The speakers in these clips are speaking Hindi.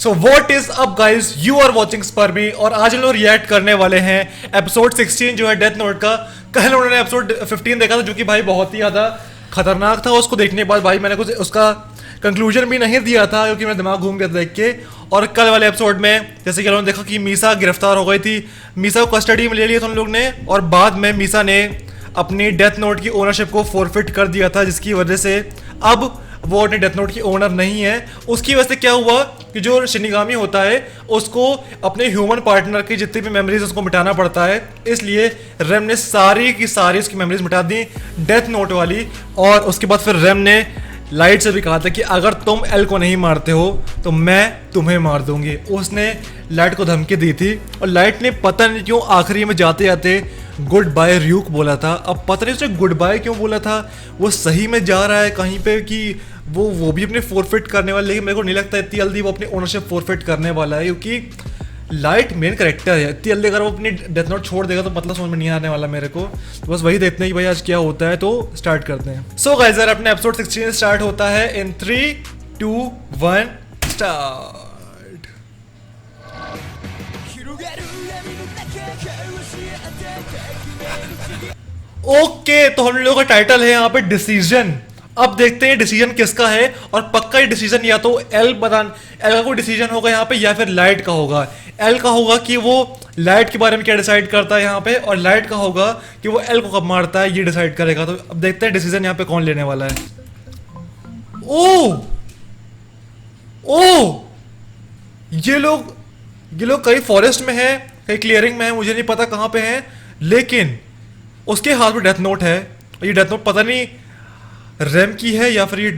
So what is up guys, you are watching Spermy और आज हम लोग रिएक्ट करने वाले हैं एपिसोड 16 जो है डेथ नोट का। कल उन्होंने एपिसोड 15 देखा था जो कि भाई बहुत ही ज़्यादा खतरनाक था। उसको देखने के बाद भाई मैंने कुछ उसका कंक्लूजन भी नहीं दिया था क्योंकि मेरा दिमाग घूम गया था देख के। और कल वाले एपिसोड में जैसे कि उन्होंने देखा कि मीसा गिरफ्तार हो गई थी, मीसा को कस्टडी में ले लिया था उन लोग ने और बाद में मीसा ने अपनी डेथ नोट की ओनरशिप को फोरफिट कर दिया था, जिसकी वजह से अब वो अपने डेथ नोट की ओनर नहीं है। उसकी वजह से क्या हुआ कि जो शिनिगामी होता है उसको अपने ह्यूमन पार्टनर की जितनी भी मेमोरीज उसको मिटाना पड़ता है, इसलिए रेम ने सारी की सारी उसकी मेमोरीज मिटा दी डेथ नोट वाली। और उसके बाद फिर रेम ने लाइट से भी कहा था कि अगर तुम एल को नहीं मारते हो तो मैं तुम्हें मार दूंगी। उसने लाइट को धमकी दी थी और लाइट ने पता नहीं क्यों आखिरी में जाते जाते गुड बाय र्यूक बोला था। अब पता नहीं उसने गुड बाय क्यों बोला था, वो सही में जा रहा है कहीं पे कि वो भी अपने फोरफिट करने वाला, लेकिन मेरे को नहीं लगता इतनी जल्दी वो अपनी ओनरशिप फोरफिट करने वाला है क्योंकि लाइट मेन करेक्टर है। इतनी जल्दी अगर वो अपनी डेथ नोट छोड़ देगा तो मतलब समझ में नहीं आने वाला मेरे को। तो बस वही देखते हैं कि भाई आज क्या होता है, तो स्टार्ट करते हैं। सो गाइस यार अपने एपिसोड 16 स्टार्ट होता है इन 3, 2, 1 स्टार्ट। ओके तो हम लोगों का टाइटल है यहाँ पे डिसीजन। अब देखते हैं डिसीजन किसका है और पक्का ये डिसीजन या तो एल का कोई डिसीजन होगा यहाँ पे या फिर लाइट का होगा। एल का होगा कि वो लाइट के बारे में क्या डिसाइड करता है यहाँ पे, और लाइट का होगा कि वो एल को कब मारता है ये डिसाइड करेगा। तो अब देखते हैं डिसीजन यहाँ पे कौन लेने वाला है। ओ ओ ये लोग कहीं फॉरेस्ट में है, कहीं क्लियरिंग में है, मुझे नहीं पता कहाँ पे है, लेकिन उसके हाथ में डेथ नोट है। ये डेथ नोट पता नहीं रेम की है या फिर ये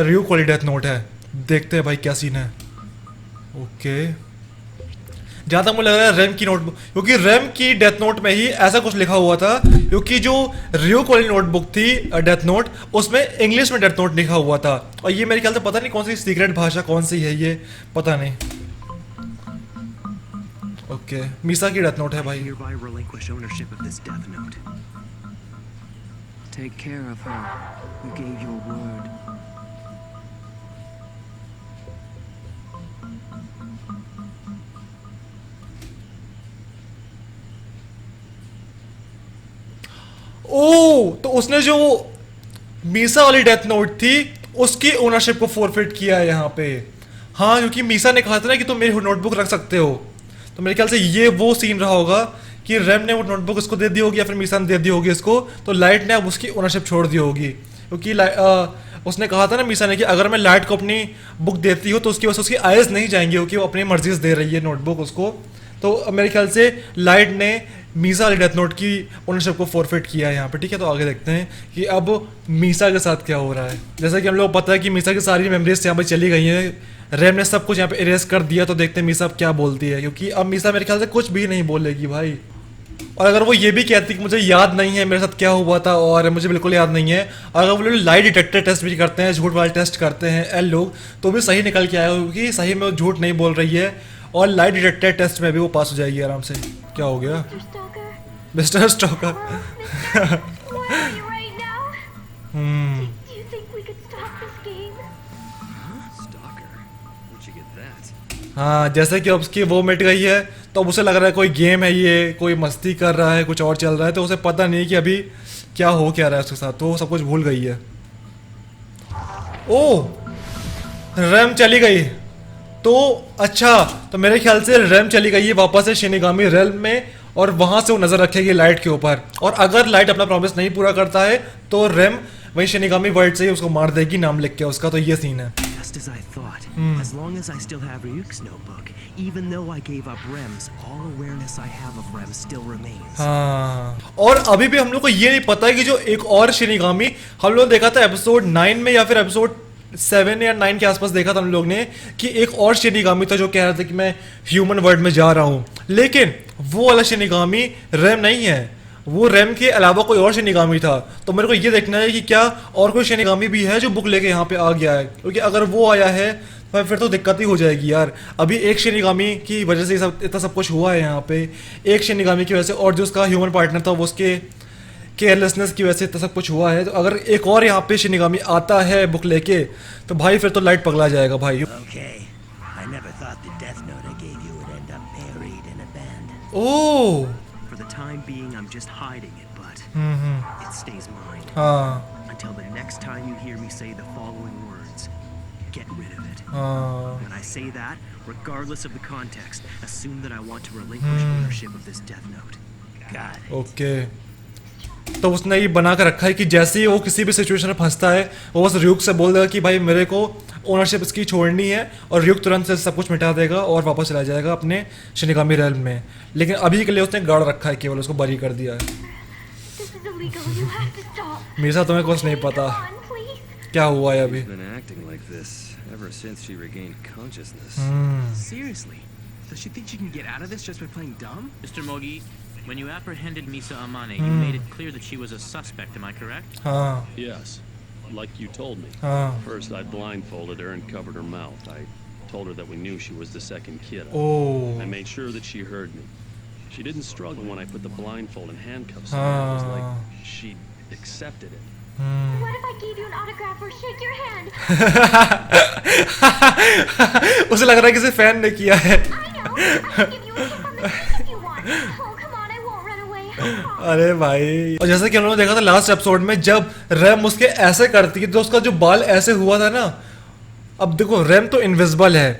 र्यूक वाली डेथ नोट है। देखते हैं भाई क्या सीन है। ओके जहाँ तक मुझे लग रहा है रेम की नोटबुक, क्योंकि रेम की डेथ नोट में ही ऐसा कुछ लिखा हुआ था, क्योंकि जो र्यूक वाली नोटबुक थी डेथ नोट उसमें इंग्लिश में डेथ नोट लिखा हुआ था। और ये मेरे ख्याल से पता नहीं कौन सी सीक्रेट भाषा कौन सी है ये पता नहीं। ओके मीसा की डेथ नोट है भाई। Take care of her. You gave your word. ओ तो उसने जो मीसा वाली डेथ नोट थी उसकी ओनरशिप को फोरफिट किया है यहाँ पे। हाँ क्योंकि मीसा ने कहा था ना कि तुम मेरी नोटबुक रख सकते हो, तो मेरे ख्याल से ये वो सीन रहा होगा कि रेम ने वो नोटबुक इसको दे दी होगी या फिर मीसा ने दे दी होगी इसको, तो लाइट ने अब उसकी ओनरशिप छोड़ दी होगी। क्योंकि उसने कहा था ना मीसा ने कि अगर मैं लाइट को अपनी बुक देती हूँ तो उसकी वजह से उसकी आइज नहीं जाएंगी क्योंकि वो अपनी मर्जी से दे रही है नोटबुक उसको। तो मेरे ख्याल से लाइट ने मीसा वाली डेथ नोट की ओनरशिप को फोरफिट किया है यहाँ पे। ठीक है तो आगे देखते हैं कि अब मीसा के साथ क्या हो रहा है। जैसा कि हम लोग पता है कि मीसा की सारी मेमोरीज यहाँ पे चली गई हैं, रेम ने सब कुछ यहाँ पे इरेज कर दिया। तो देखते हैं मीसा अब क्या बोलती है, क्योंकि अब मीसा मेरे ख्याल से कुछ भी नहीं बोलेगी भाई। और अगर वो ये भी कहती कि मुझे याद नहीं है मेरे साथ क्या हुआ था और मुझे बिल्कुल याद नहीं है, और अगर वो लोग लाइट डिटेक्टर टेस्ट भी करते हैं, झूठ वाले टेस्ट करते हैं एल लोग, तो भी सही निकल के आएगा क्योंकि सही में वो झूठ नहीं बोल रही है और लाइट डिटेक्टर टेस्ट में भी वो पास हो जाएगी आराम से। क्या हो गया मिस्टर स्टॉकर? हाँ जैसे कि अब उसकी वो मिट गई है तो अब उसे लग रहा है कोई गेम है, ये कोई मस्ती कर रहा है, कुछ और चल रहा है, तो उसे पता नहीं कि अभी क्या हो क्या रहा है उसके साथ, तो वो सब कुछ भूल गई है। ओह रैम चली गई तो अच्छा, तो मेरे ख्याल से रैम चली गई है वापस से शिनिगामी रेल्म में और वहां से वो नजर रखेगी लाइट के ऊपर। और अगर लाइट अपना प्रॉमिस नहीं पूरा करता है तो रैम वही शिनिगामी वर्ड से ही उसको मार देगी नाम लिख के उसका। तो ये सीन है। As I thought, as long as I still have Ryuk's notebook, even though I gave up Rem's, all awareness I have of Rem still remains. हाँ और अभी भी हम लोग को ये नहीं पता है कि जो एक और शिनिगामी हम लोग देखा था एपिसोड 9 में या फिर एपिसोड 7 या 9 के आसपास देखा था हम लोग ने कि एक और शिनिगामी था जो कह रहा था कि मैं ह्यूमन वर्ल्ड में जा रहा हूँ, लेकिन वो वाला शिनिगामी रेम नहीं है, वो रेम के अलावा कोई और शिनिगामी था। तो मेरे को ये देखना है कि क्या और कोई शिनिगामी भी है जो बुक लेके यहाँ पे आ गया है, क्योंकि अगर वो आया है तो फिर तो दिक्कत ही हो जाएगी यार। अभी एक शिनिगामी की वजह से इतना सब कुछ हुआ है यहाँ पे, एक शिनिगामी की वजह से, और जो उसका ह्यूमन पार्टनर था वो उसके केयरलेसनेस की वजह से इतना सब कुछ हुआ है। तो अगर एक और यहाँ पे शिनिगामी आता है बुक लेके तो भाई फिर तो लाइट पगला जाएगा भाई। Okay, I never thought thought the death note I gave you would end up buried and abandoned. Oh For the time being, I'm just hiding it, but it stays mine. हाँ Until the next time you hear me say the following words, get rid of it. हाँ When I say that, regardless of the context, assume that I want to relinquish ownership of this death note. Got it. Okay तो उसने ये बना कर रखा है कि जैसे ही वो किसी भी सिचुएशन में फंसता है वो बस रियुक से बोल देगा कि भाई मेरे को ओनरशिप इसकी छोड़नी है और रियुक तुरंत से सब कुछ मिटा देगा और वापस चला जाएगा अपने शिनिगामी रेल्म में लेकिन अभी के लिए उसने गाड़ रखा है केवल उसको बरी कर दिया है This is illegal. You have to stop. Misa तुम्हें कुछ नहीं पता Come on, please. क्या हुआ है अभी She's been acting like this ever since she regained consciousness. Seriously? Does she think she can get out of this just by playing dumb? Mr. Mogi, when you apprehended Misa Amane, you made it clear that she was a suspect, am I correct? हाँ Yes, like you told me. हाँ First, I blindfolded her and covered her mouth. I told her that we knew she was the second kid. Oh I made sure that she heard me. She didn't struggle when I put the blindfold and handcuffs on her. It was like she accepted it. What if I gave you an autograph or shake your hand? उसे लग रहा है किसी फैन ने किया है I know. I can give you a kiss on the cheek if you want. Oh, come on. I won't run away. I promise. अरे भाई और जैसे कि हम लोगों ने देखा था लास्ट एपिसोड में जब रैम उसके ऐसे करती है तो उसका जो बाल ऐसे हुआ था ना अब देखो रैम तो इनविजिबल है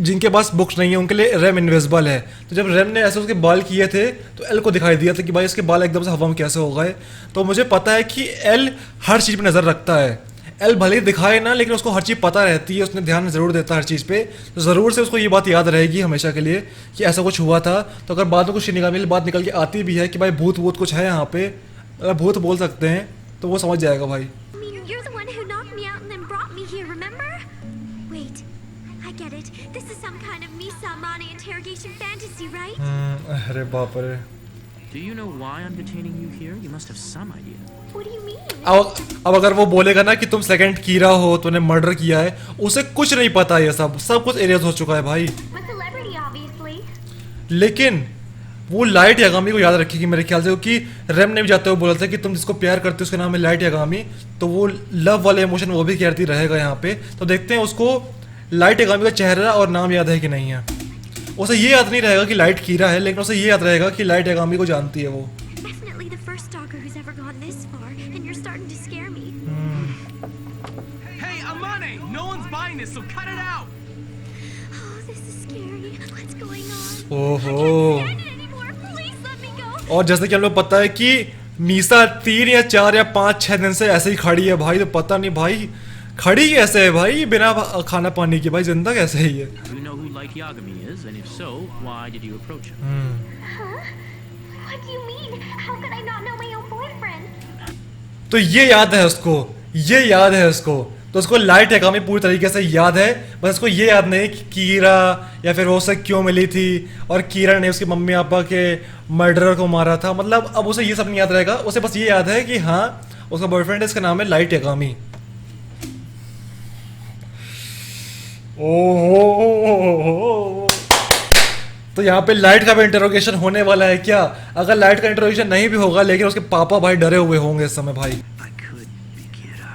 जिनके पास बुक्स नहीं है उनके लिए रैम इनविजिबल है तो जब रैम ने ऐसे उसके बाल किए थे तो एल को दिखाई दिया था कि भाई इसके बाल एकदम से हवा में कैसे हो गए तो मुझे पता है कि एल हर चीज़ पे नज़र रखता है एल भले ही दिखाए ना लेकिन उसको हर चीज़ पता रहती है उसने ध्यान ज़रूर देता है हर चीज़ पे तो ज़रूर से उसको ये बात याद रहेगी हमेशा के लिए कि ऐसा कुछ हुआ था तो अगर बाद में कुछ शिनिगामी बात निकल के आती भी है कि भाई भूत वूत कुछ है यहाँ पे अगर भूत बोल सकते हैं तो वो समझ जाएगा भाई I mean, you're the one who knocked me out and then brought me here, remember? Wait, I get it. This is some kind of Misa Amane interrogation fantasy, right? अरे बाप रे Do you know why I'm detaining you here? You must have some idea. What do you mean? अब अगर वो बोलेगा ना कि तुम सेकंड कीरा हो तूने मर्डर किया है उसे कुछ नहीं पता ये सब कुछ एरियस हो चुका है भाई I'm a celebrity, obviously. लेकिन वो लाइट यागामी को याद रखेगी मेरे ख्याल से क्योंकि रैम ने भी जाते हुए बोला था कि तुम जिसको प्यार करते हो उसका नाम है लाइट यागामी तो वो लव वाले इमोशन वो भी कहती रहेगा यहाँ पे तो देखते हैं उसको लाइट यागामी का चेहरा और नाम याद है कि नहीं है उसे ये याद नहीं रहेगा कि लाइट कीरा है लेकिन उसे ये याद रहेगा कि लाइट यागामी को जानती है वो Definitely the first stalker who's ever gone this far, and you're starting to scare me. Hey, Amane! No one's buying this, so cut it out! Oh, this is scary. What's going on? ओहो I can't stand it anymore. Please let me go. और जैसे कि हम लोग पता है कि मीसा 3 या 4 या 5-6 दिन से ऐसे ही खड़ी है भाई तो पता नहीं भाई खड़ी कैसे है भाई बिना खाना पानी के भाई जिंदा कैसे ही है Do you know who Light Yagami is? And if so, why did you approach him? What do you mean? How could I not know my own boyfriend? तो ये याद है उसको तो उसको लाइट यागामी पूरी तरीके से याद है बस उसको ये याद नहीं कि कीरा या फिर वो उसे क्यों मिली थी और कीरा ने उसके मम्मी पापा के मर्डरर को मारा था मतलब अब उसे ये सब नहीं याद रहेगा उसे बस ये याद है कि हाँ उसका बॉयफ्रेंड है इसका नाम है लाइट यागामी ओहो तो यहाँ पे लाइट का भी इंटरोगेशन होने वाला है क्या अगर लाइट का इंटरोगेशन नहीं भी होगा लेकिन उसके पापा भाई डरे हुए होंगे इस समय भाई I could be Kira.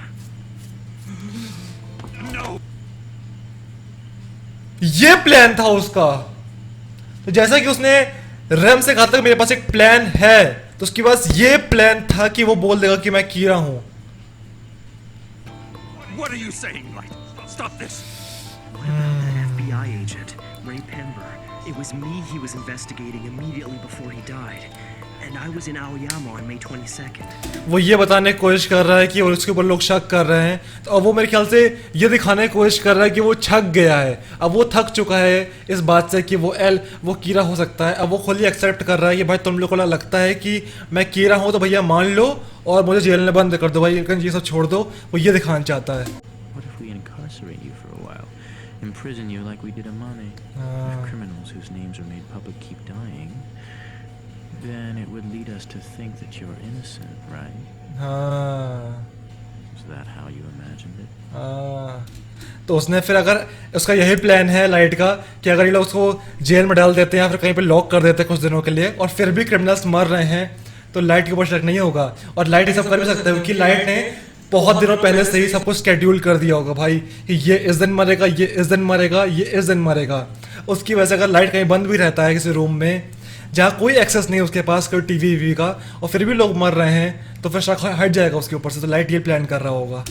ये प्लान था उसका तो जैसा कि उसने रैम से कहा था कि मेरे पास एक प्लान है तो उसके पास ये प्लान था कि वो बोल देगा कि मैं कीरा हूं What are you saying, Light? Stop this! What about that FBI agent, Ray Pember? It was me he was investigating immediately before he died. And I was in Aoyama on May 22nd. वो ये बताने की कोशिश कर रहा है कि उसके ऊपर लोग शक कर रहे हैं तो अब वो मेरे ख्याल से ये दिखाने की कोशिश कर रहा है कि वो छक गया है अब वो थक चुका है इस बात से कि वो कीरा हो सकता है अब वो खुद ही एक्सेप्ट कर रहा है कि भाई तुम लोग को लगता है कि मैं कीरा हूँ तो भैया मान लो और मुझे जेल में बंद कर दो भाई ये सब छोड़ दो वो ये दिखाना चाहता है What if we incarcerate you for a while? Imprison you like we did Amane? If criminals whose names are made public keep dying, then it would lead us to think that you're innocent, right? हाँ Is that how you imagined it? तो उसने फिर अगर उसका यही प्लान है लाइट का कि अगर ये लोग उसको जेल में डाल देते हैं या फिर कहीं पे लॉक कर देते हैं कुछ दिनों के लिए और फिर भी क्रिमिनल्स मर रहे हैं तो लाइट के ऊपर शक नहीं होगा और लाइट ये सब कर भी सकता है क्योंकि लाइट ने बहुत दिनों पहले से ही सब कुछ स्केड्यूल कर दिया होगा भाई कि ये इस दिन मरेगा, ये इस दिन मरेगा, ये इस दिन मरेगा। उसकी वजह से अगर लाइट कहीं बंद भी रहता है किसी रूम में जहाँ कोई एक्सेस नहीं है उसके पास, कोई टीवी वीवी का, और फिर भी लोग मर रहे हैं, तो फिर शक हट जाएगा उसके ऊपर से। तो लाइट ये प्लान कर रहा होगा।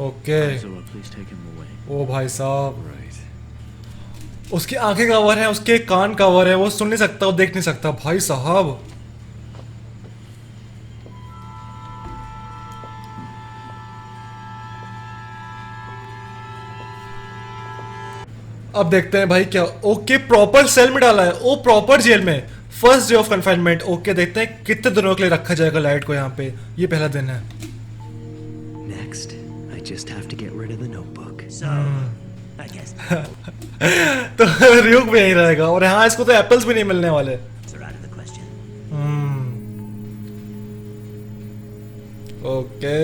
ओके, ओ भाई साहब, उसकी आंखें कवर है, उसके कान कवर है, वो सुन नहीं सकता, वो देख नहीं सकता। भाई साहब, अब देखते हैं भाई क्या। ओके, प्रॉपर सेल में डाला है, ओ प्रॉपर जेल में, first day of confinement. Okay, देखते हैं कितने दिनों के लिए रखा जाएगा लाइट को यहाँ पे। ये पहला दिन है। Next, I just have to get rid of the notebook. So, I guess तो रियूक भी यहीं रहेगा, और हाँ इसको तो एप्पल्स भी नहीं मिलने वाले। are out of the question. Okay,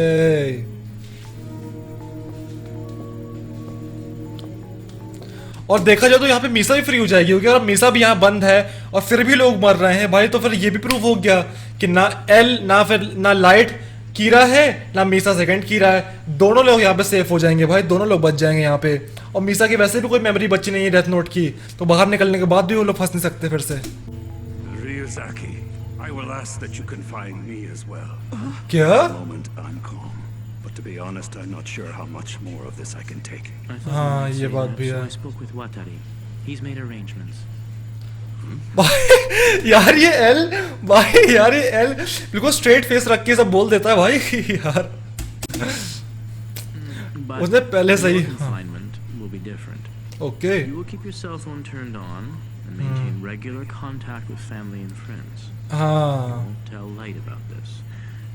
और देखा जाए तो यहाँ पे मीसा भी फ्री हो जाएगी, क्योंकि अगर मीसा भी यहाँ बंद है और फिर भी लोग मर रहे हैं भाई, तो फिर ये भी प्रूव हो गया कि ना एल, ना फिर ना लाइट कीरा है, ना मीसा सेकंड कीरा है। दोनों लोग यहाँ पे सेफ हो जाएंगे भाई, दोनों लोग बच जाएंगे यहाँ पे। और मीसा की वैसे भी कोई मेमोरी बची नहीं है डेथ नोट की, तो बाहर निकलने के बाद भी वो लोग फंस नहीं सकते फिर से। Ryuzaki, I will ask that you confine me as well. क्या? For the moment, I'm calm. But to be honest, I'm not sure how much more of this I can take. हाँ, ये बात भी है। I spoke with Watari. He's made arrangements. भाई यार ये एल, भाई यार ये एल बिल्कुल स्ट्रेट फेस रख के सब बोल देता है भाई यार। But उसने पहले से ही your confinement will be different. Okay, You will keep your cell phone turned on and maintain regular contact with family and friends. हाँ Don't tell Light about this.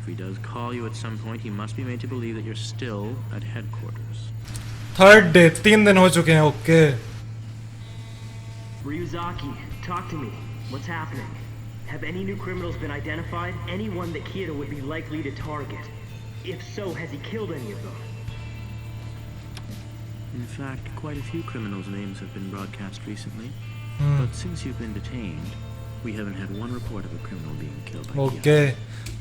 If he does call you at some point, he must be made to believe that you're still at headquarters. Third day, 3 दिन हो चुके हैं। Okay, Ryuzaki, talk to me. What's happening? Have any new criminals been identified? Anyone that Kira would be likely to target? If so, has he killed any of them? In fact, quite a few criminals' names have been broadcast recently. But since you've been detained, we haven't had one report of a criminal being killed by okay,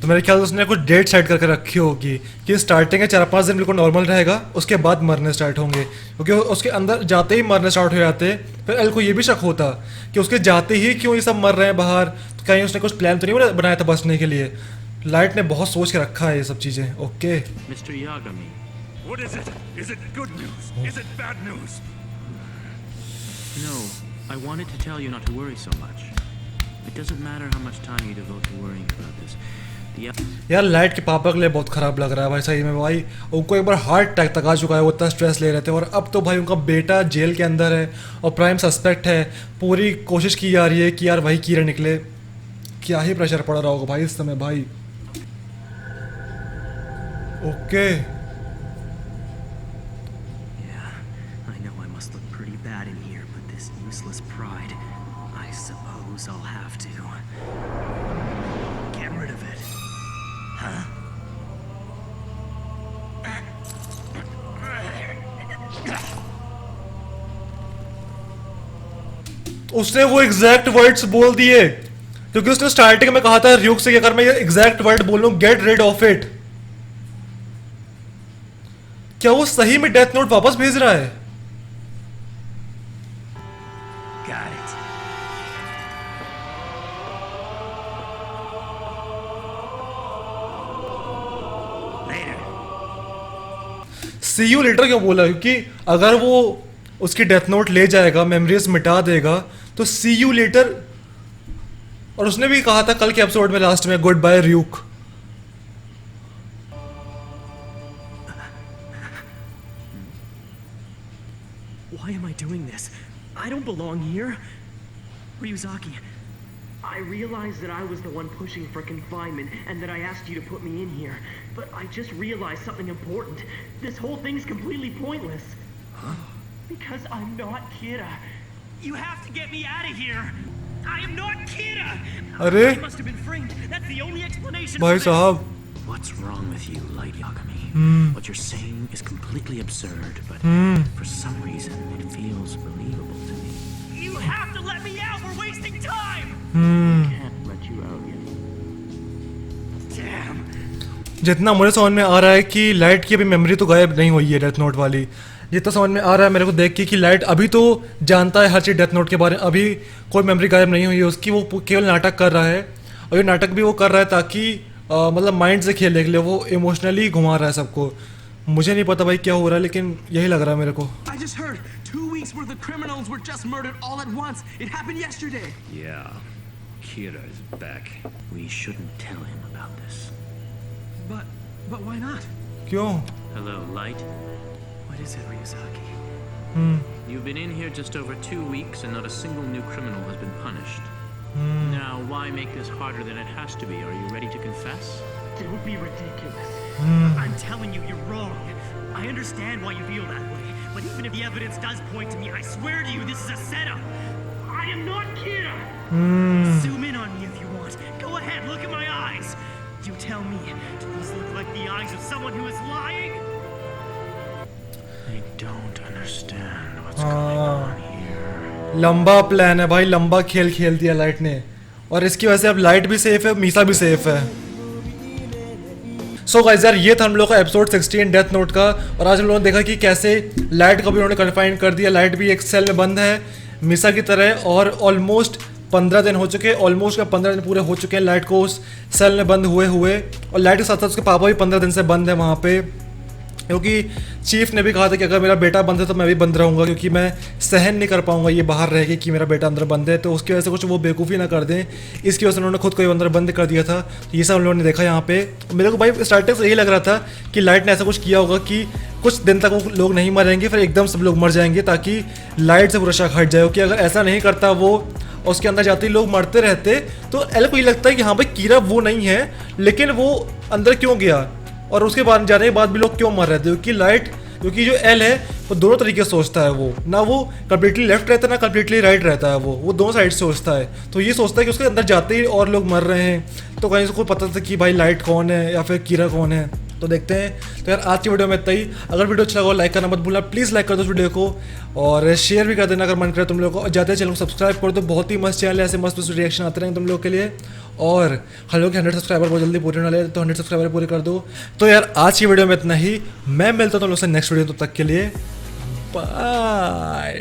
तो मेरे ख्याल से उसने कुछ डेट सेट करके रखी होगी कि स्टार्टिंग के 4-5 दिन बिल्कुल नॉर्मल रहेगा, उसके बाद मरने स्टार्ट होंगे, क्योंकि उसके अंदर जाते ही मरने स्टार्ट हो जाते। फिर एल को ये भी शक होता कि उसके जाते ही क्यों ये सब मर रहे हैं बाहर, तो कहीं उसने कुछ प्लान तो नहीं बनाया था बचने के लिए। लाइट ने बहुत सोच के रखा है ये सब चीज़ें। Okay, Mr. Yagami. What is it? Is it good news? Is it bad news? No, I wanted to tell you not to worry so much. It doesn't matter how much time you devote to worrying about this. यार लाइट के पापा के लिए बहुत खराब लग रहा है भाई, सही में भाई। उनको एक बार हार्ट अटैक तक आ चुका है, वो इतना स्ट्रेस ले रहे थे, और अब तो भाई उनका बेटा जेल के अंदर है और प्राइम सस्पेक्ट है। पूरी कोशिश की जा रही है कि यार वही कीड़ा निकले। क्या ही प्रेशर पड़ रहा होगा भाई इस समय भाई। Okay, Yeah, I know I must look pretty bad in here, but this useless pride, I suppose I'll have to get rid of it. उसने वो एग्जैक्ट वर्ड्स बोल दिए, क्योंकि उसने स्टार्टिंग में कहा था रियूक से कि अगर मैं ये एग्जैक्ट वर्ड बोलूं, गेट रिड ऑफ इट। क्या वो सही में डेथ नोट वापस भेज रहा है? Got it. Later. See you later क्यों बोला? क्योंकि अगर वो उसकी डेथ नोट ले जाएगा, मेमोरीज मिटा देगा, तो सी यू लेटर। और उसने भी कहा था कल के एपिसोड में लास्ट में, goodbye Ryuk. Why am I doing this? I don't belong here. Ryuzaki, I realized that I was the one pushing for confinement and that I asked you to put me in here. But I just realized something important. This whole thing's completely pointless. Huh? Because I'm not Kira. You have to get me out of here. I am not Kira. अरे I must have been framed. That's the only explanation. भाई for this. साहब, What's wrong with you, Light Yagami? What you're saying is completely absurd, but for some reason it feels believable to me. You have to let me out. We're wasting time. Can't let you out yet. Damn. जितना मुझे समझ में आ रहा है कि लाइट की अभी मेमोरी तो गायब नहीं हुई है डेथ नोट वाली। जितना समझ में आ रहा है मेरे को देख के कि लाइट अभी तो जानता है हर चीज़ डेथ नोट के बारे में, अभी कोई मेमोरी गायब नहीं हुई है उसकी। वो केवल नाटक कर रहा है, और ये नाटक भी वो कर रहा है ताकि मतलब माइंड से खेलने के लिए, वो इमोशनली घुमा रहा है सबको। मुझे नहीं पता भाई क्या हो रहा है, लेकिन यही लग रहा है मेरे को। I just heard 2 weeks worth of criminals were just murdered all at once. It happened yesterday. Yeah, Kira is back. We shouldn't tell him about this. But why not? क्यों? Hello, Light. What is it, Ryuzaki? You've been in here just over 2 weeks and not a single new criminal has been punished. Now, why make this harder than it has to be? Are you ready to confess? Don't be ridiculous. I'm telling you, you're wrong. I understand why you feel that way, but even if the evidence does point to me, I swear to you, this is a setup. I am not Kira. Zoom in on me if you want. Go ahead, look at my eyes. You tell me, do these look like the eyes of someone who is lying? I don't understand what's going on here. लंबा प्लान है भाई, लंबा खेल खेल दिया लाइट ने, और इसकी वजह से अब लाइट भी सेफ है, मीसा भी सेफ है। सो गाइस यार, ये था हम लोग का एपिसोड 16 डेथ नोट का। और आज हम लोगों ने देखा कि कैसे लाइट को भी उन्होंने कन्फाइन कर दिया। लाइट भी एक सेल में बंद है मीसा की तरह, और ऑलमोस्ट 15 दिन हो चुके हैं, ऑलमोस्ट 15 दिन पूरे हो चुके हैं लाइट को उस सेल में बंद हुए हुए। और लाइट के साथ साथ उसके पापा भी 15 दिन से बंद है वहाँ पे, क्योंकि चीफ ने भी कहा था कि अगर मेरा बेटा बंद है तो मैं भी बंद रहूँगा, क्योंकि मैं सहन नहीं कर पाऊंगा ये बाहर रह के कि मेरा बेटा अंदर बंद है। तो उसकी वजह से कुछ वो बेवकूफ़ी ना कर दें, इसकी वजह से उन्होंने खुद को ही अंदर बंद कर दिया था। तो ये सब हम लोगों ने देखा यहाँ पे। मेरे को भाई स्टार्टिंग से यही लग रहा था कि लाइट ने ऐसा कुछ किया होगा कि कुछ दिन तक वो लोग नहीं मरेंगे, फिर एकदम सब लोग मर जाएंगे, ताकि लाइट से पूरा शक हट जाए। कि अगर ऐसा नहीं करता वो, उसके अंदर जाते ही लोग मरते रहते, तो एल को ये लगता है कि हाँ भाई कीरा वो नहीं है, लेकिन वो अंदर क्यों गया, और उसके बाद जाने के बाद भी लोग क्यों मर रहे थे। क्योंकि लाइट, क्योंकि जो एल है वो दोनों तरीके से सोचता है, वो ना वो कम्प्लीटली लेफ्ट रहता है ना कम्प्लीटली राइट रहता है, वो दोनों साइड से सोचता है। तो ये सोचता है कि उसके अंदर जाते ही और लोग मर रहे हैं, तो कहीं उसको पता था कि भाई लाइट कौन है या फिर कीरा कौन है। तो देखते हैं। तो यार आज की वीडियो में इतना ही। अगर वीडियो अच्छा लगा लाइक करना मत भूलना, प्लीज़ लाइक कर दो इस वीडियो को, और शेयर भी कर देना अगर मन करे तुम लोगों को। जाते हैं चैनल को सब्सक्राइब कर दो, बहुत ही मस्त चैनल है, ऐसे मस्त मस्त रिएक्शन आते रहेंगे तुम लोग के लिए। और हम लोग के 100 सब्सक्राइबर बहुत जल्दी पूरे होने वाले, तो 100 सब्सक्राइबर पूरे कर दो। तो यार आज की वीडियो में इतना ही, मैं मिलता हूँ तुम लोग से नेक्स्ट वीडियो, तब तक के लिए बाय।